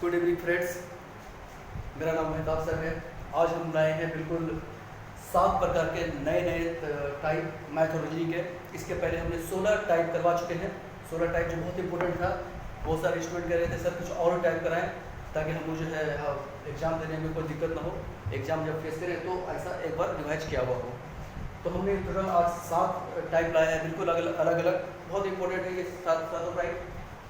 Good evening friends, मेरा नाम Mehtab sir है। आज हम लाए हैं बिल्कुल 7 प्रकार के नए टाइप मैथोलॉजी के। इसके पहले हमने 16 टाइप करवा चुके हैं। 16 टाइप जो बहुत इंपॉर्टेंट था। बहुत सारे स्टूडेंट कह रहे थे सर कुछ और टाइप कराएं ताकि हम जो है एग्ज़ाम देने में कोई दिक्कत ना हो, एग्ज़ाम जब फेस करें तो ऐसा एक बार रिवाइज किया हुआ हो। तो हमने टोटल आज 7 टाइप लाया है, बिल्कुल अलग अलग। बहुत इंपॉर्टेंट है ये सातों टाइप।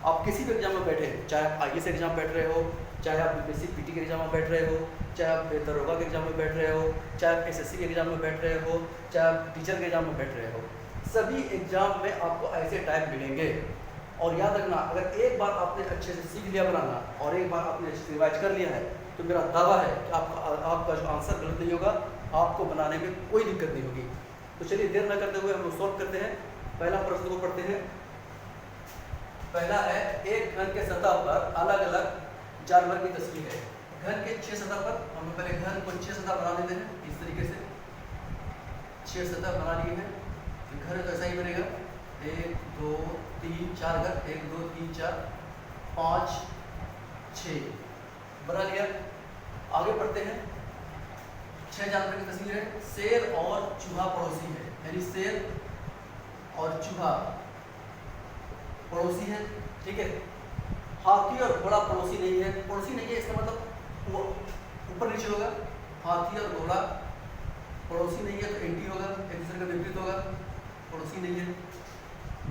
आप किसी भी एग्जाम में बैठे, चाहे आप IAS एग्जाम बैठ रहे हो, चाहे आप BPSC PT के एग्जाम में बैठ रहे हो, चाहे आप दरोगा के एग्जाम में बैठ रहे हो, चाहे आप SSC के एग्जाम में बैठ रहे हो, चाहे आप टीचर के एग्जाम में बैठ रहे हो, सभी एग्जाम में आपको ऐसे टाइप मिलेंगे। और याद रखना, अगर एक बार आपने अच्छे से सीख लिया बनाना और एक बार आपने रिवाइज कर लिया है तो मेरा दावा है कि आपका जो आंसर गलत नहीं होगा, आपको बनाने में कोई दिक्कत नहीं होगी। तो चलिए देर न करते हुए हम लोग सॉल्व करते हैं। पहला प्रश्न को पढ़ते हैं। पहला है, एक घन के सतह पर अलग अलग जानवर की तस्वीर है। घन के 6 सतह पर, हम लोग पहले घन को 6 सतह बना लेते हैं। इस तरीके से 6 सतह बना लिए हैं। घर तो ऐसा ही बनेगा, 1 2 3 4 घर, 1 2 3 4 5 6 बना लिया। आगे पढ़ते हैं। 6 जानवर की तस्वीर है। शेर और चूहा पड़ोसी है, यानी शेर और चूहा पड़ोसी है, ठीक है। हाथी और घोड़ा पड़ोसी नहीं है। पड़ोसी नहीं है इसका मतलब वो ऊपर नीचे होगा। हाथी और घोड़ा पड़ोसी नहीं है तो एंटी होगा, एक दूसरे का विपरीत होगा, पड़ोसी नहीं है।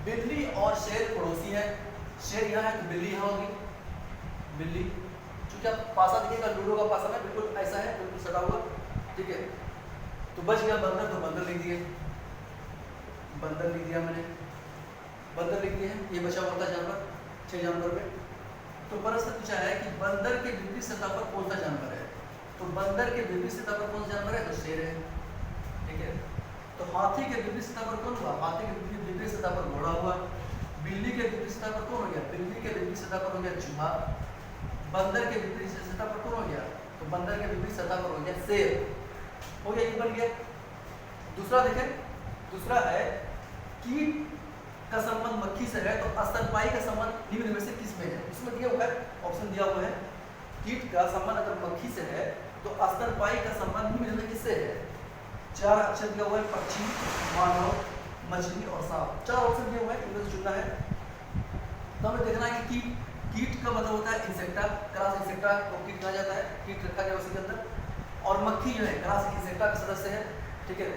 बिल्ली और शेर पड़ोसी है। शेर यहाँ है तो बिल्ली यहाँ होगी, बिल्ली। चूंकि आप पासा देखिएगा, लूडो का पासा में बिल्कुल ऐसा है, बिल्कुल सटा हुआ, ठीक है। तो बच गया बंदर, तो बंदर लिख दिए, बंदर लिख दिया मैंने, बंदर लिख दिए हैं। ये बचा हुआ था जानवर 6 जानवर में। तो प्रश्न पूछा है कि बंदर के विपरीत सतह पर कौन सा जानवर है। तो बंदर के विपरीत सतह पर कौन सा जानवर है, तो शेर है, ठीक है। तो हाथी के विपरीत सतह पर कौन हुआ, हाथी के विपरीत सतह पर घोड़ा हुआ। बिल्ली के विपरीत सतह पर कौन हो गया, बिल्ली के विपरीत सतह पर हो गया चूहा। बंदर के विपरीत सतह पर कौन हो गया, तो बंदर के विपरीत सतह पर हो गया शेर। हो गया, ये बन गया। दूसरा देखें, दूसरा है कीट का संबंध मक्खी से है, तो स्तनपायी का संबंध निम्न में से किस में है। इसमें दिया हुआ है, ऑप्शन दिया हुआ है। कीट का संबंध अगर मक्खी से है तो स्तनपायी का संबंध निम्न में किससे है। 4 अक्षर दिया हुआ है, पक्षी, मानव, मछली और सांप। 4 ऑप्शन दिया हुआ है, इनमें से चुनना है। तो हमें देखना है कि कीट का मतलब होता है इंसेक्टा, क्लास इंसेक्टा को कीट कहा जाता है, कीट रखा गया उसी के अंदर। और मक्खी जो है क्लास इंसेक्टा का सदस्य है, ठीक है।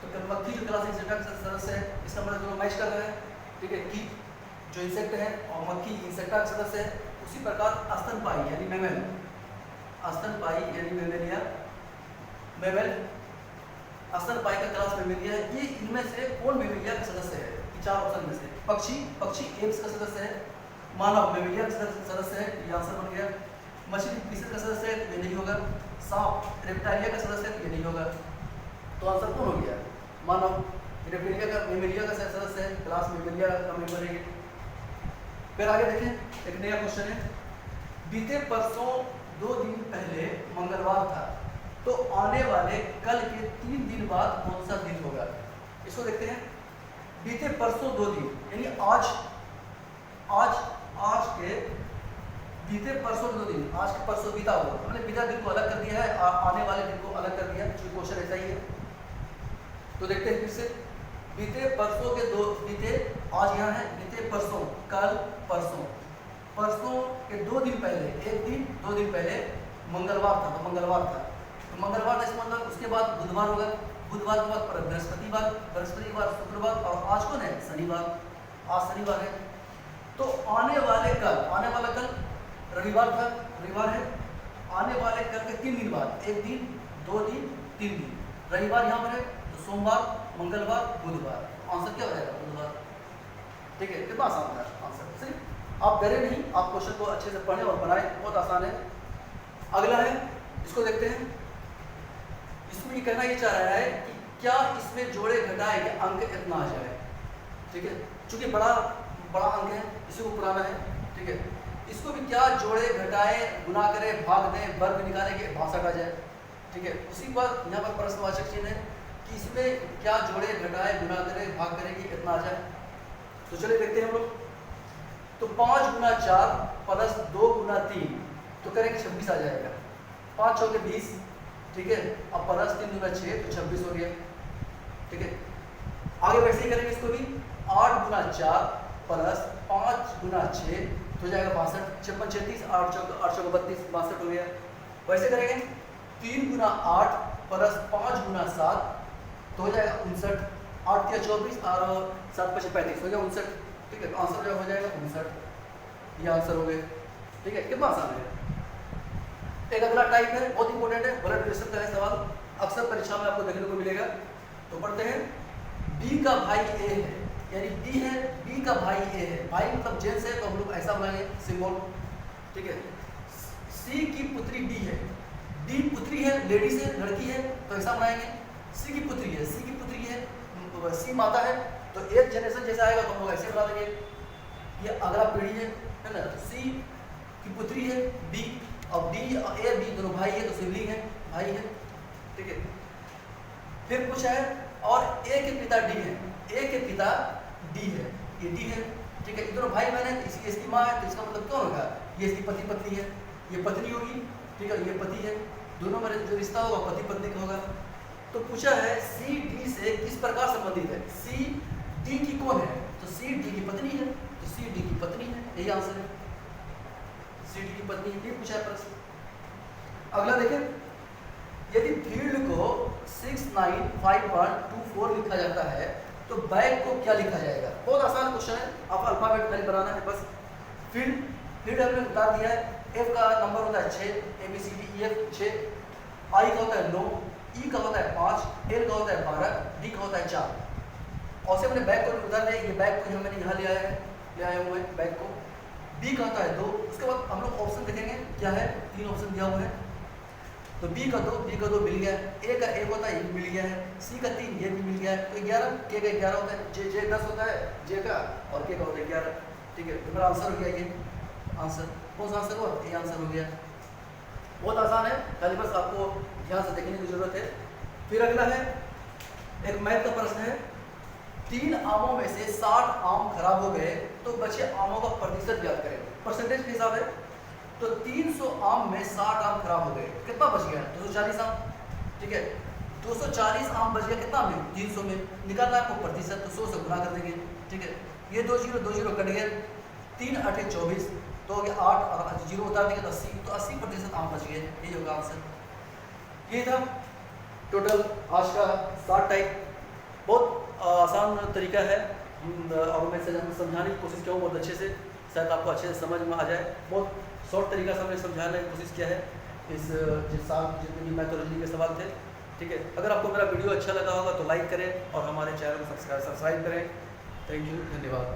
तो मक्खी जो क्लास इंसेक्टा का सदस्य है, इसका मतलब दोनों मैच कर रहे हैं, ठीक है। कीट जो इंसेक्ट है और मक्खी इंसेक्टा का सदस्य है। उसी प्रकार स्तनपायी यानी मेमल, स्तनपायी यानी मेमेलिया, मेमल स्तनपायी का क्लास मेमेलिया है। ये इनमें से कौन मेमेलिया का सदस्य है, 4 ऑप्शन में से। पक्षी, पक्षी एप्स का सदस्य है। मानव मेमेलिया का सदस्य है, ये आंसर बन गया। मछली पीसर का सदस्य है, तो ये नहीं होगा। सांप रेप्टाइलिया का सदस्य है, तो ये नहीं होगा। तो आंसर कौन हो गया, मानव। रेप्टाइलिया का मेमेलिया का सदस्य है, क्लास मेमेलिया का मेंबर है। फिर आगे देखें, एक नया क्वेश्चन है। बीते परसों 2 दिन पहले मंगलवार था, तो आने वाले कल के 3 दिन बाद कौन सा दिन होगा। इसको देखते हैं। बीते परसों 2 दिन यानी आज के बीते परसों 2 दिन, आज के परसों बीता हुआ, हमने बीता दिन को अलग कर दिया है, आने वाले दिन को अलग कर दिया, क्योंकि क्वेश्चन ऐसा ही है। तो देखते हैं फिर से। बीते परसों के 2 बीते, आज यहाँ है, बीते परसों, कल, परसों, परसों के 2 दिन पहले, एक दिन 2 दिन पहले मंगलवार था, तो मंगलवार था, तो मंगलवार था इसका मतलब उसके बाद बुधवार होगा, बुधवार के बाद बृहस्पतिवार, बृहस्पति के बाद शुक्रवार, और आज कौन है, शनिवार। आज शनिवार है। तो आने वाले कल, आने वाला कल रविवार था, रविवार है। आने वाले कल के 3 दिन बाद, एक दिन 2 दिन 3 दिन, रविवार यहाँ पर है, तो सोमवार, मंगलवार, बुधवार। आंसर क्या हो जाएगा, बुधवार, ठीक है। कितना आसान था आंसर, सही। आप डरे नहीं, आप क्वेश्चन को अच्छे से पढ़ें और बनाएं, बहुत आसान है। अगला है, इसको देखते हैं। इसमें ये कहना ये चाह रहा है कि क्या इसमें जोड़े घटाए के अंक इतना आ जाए, ठीक है। चूंकि बड़ा अंक है, इसी को पुराना है, ठीक है। इसको भी क्या जोड़े घटाए, गुना करे, भाग दें, वर्ग निकाले के भाग हटा जाए, ठीक है। उसी पर यहाँ पर प्रश्नवाचक चिन्ह है कि इसमें क्या जोड़े घटाए, गुना करे, भाग करे कि इतना आ जाए। तो चलिए देखते हैं हम लोग। तो 5 गुना 4 प्लस 2 गुना 3, तो तो करेंगे 26 आ जाएगा। 5 चौके 20, ठीक है। अब प्लस 3 दूना 6 तो 26 हो गया, ठीक है। आगे वैसे ही करेंगे इसको भी, 8 गुना 4 प्लस 5 गुना 6 तो हो जाएगा 62, 56 36, 8 चौके 32, 62 हो गया। वैसे करेंगे 3 गुना 8 प्लस 5 गुना 7 तो हो जाएगा 59, 8 या 24 और 7 5 35 हो गया 59, ठीक है। तो आंसर हो जाएगा 59, ये आंसर हो गए, ठीक है। कितना आसान है। एक अगला टाइप है, बहुत इंपॉर्टेंट है, ब्लड प्रेशर का है सवाल, अक्सर परीक्षा में आपको देखने को मिलेगा। तो पढ़ते हैं, बी का भाई ए है, यानी बी है, बी का भाई ए है, भाई मतलब जेंट्स है तो हम लोग ऐसा बनाएंगे सिंबल, ठीक है। सी की पुत्री डी है, डी पुत्री है, लेडीज है, लड़की है तो ऐसा बनाएंगे। सी की पुत्री है, सी की पुत्री है, सी माता है तो एक जनरेशन जैसा आएगा तो हम लोग ऐसे बना देंगे। ये अगला पीढ़ी है ना। सी की पुत्री है बी, अब डी और ए बी दोनों भाई है तो सिबलिंग है, भाई है, ठीक है। फिर कुछ है और ए के पिता डी है, ए के पिता डी है, ये डी है, ठीक है। ये दोनों भाई बहन है, इसकी माँ है तो इसका मतलब क्या होगा, ये इसकी पति पत्नी है, ये पत्नी होगी, ठीक है, ये पति है, दोनों में जो रिश्ता होगा पति पत्नी का होगा। तो पूछा है सी डी से किस प्रकार संबंधित है, सी डी की कौन है, तो सी डी की पत्नी है, तो सी डी की पत्नी है, यही आंसर है, सी डी की पत्नी है, ये पूछा है प्रश्न। अगला देखें, यदि फील्ड को 695124 लिखा जाता है तो बैक को क्या लिखा जाएगा। बहुत आसान क्वेश्चन है, आप अल्फाबेट खाली बनाना है बस। फील्ड हमने बता दिया है, एफ का नंबर होता है 6, ABCDEF 6, आई का होता है 9, ई का होता है 5, एल का होता है 12, डी का होता है 4। और से मैंने बैक को बता दिया, ये बैक को मैंने यहाँ ले आया हुआ है बैक को। बी का होता है 2, उसके बाद हम लोग ऑप्शन देखेंगे क्या है, 3 ऑप्शन दिया हुआ है। तो बी का 2 मिल गया, ए का 1 होता है ये भी मिल गया है, सी का 3 ये भी मिल गया है, तो 11, के का 11 होता है, जे 10 होता है जे का, और के का होता है 11, ठीक है। तो मेरा आंसर हो गया ये आंसर। कौन सा आंसर हुआ, ये आंसर हो गया। बहुत आसान है, खाली बस आपको ध्यान से देखने की जरूरत है। फिर अगला है एक मैथ का प्रश्न है, 3 आमों में से 60 आम खराब हो गए तो बचे आमों का प्रतिशत ज्ञात करें। परसेंटेज के हिसाब है, तो 300 आम में 60 आम खराब हो गए, कितना बच गया, 240 आम, ठीक है। 240 आम बच गया कितना में, 300 में, निकालना है आपको प्रतिशत, तो 100 से गुना कर देंगे, ठीक है। ये 2 0 कट गए, 3 8 24 तो हो गया 8 और 0 उतार देंगे तो 80, तो 80% आम बच गए, यही होगा आंसर। ये था टोटल आज का 60 टाइप। बहुत आसान तरीका है और मैं समझाने की कोशिश किया हूँ बहुत अच्छे से, शायद आपको अच्छे से समझ में आ जाए। बहुत शॉर्ट तरीका से हमने समझाने की कोशिश किया है इस जितने भी मैथोलॉजी के सवाल थे, ठीक है। अगर आपको मेरा वीडियो अच्छा लगा होगा तो लाइक करें और हमारे चैनल को सब्सक्राइब करें। थैंक यू, धन्यवाद।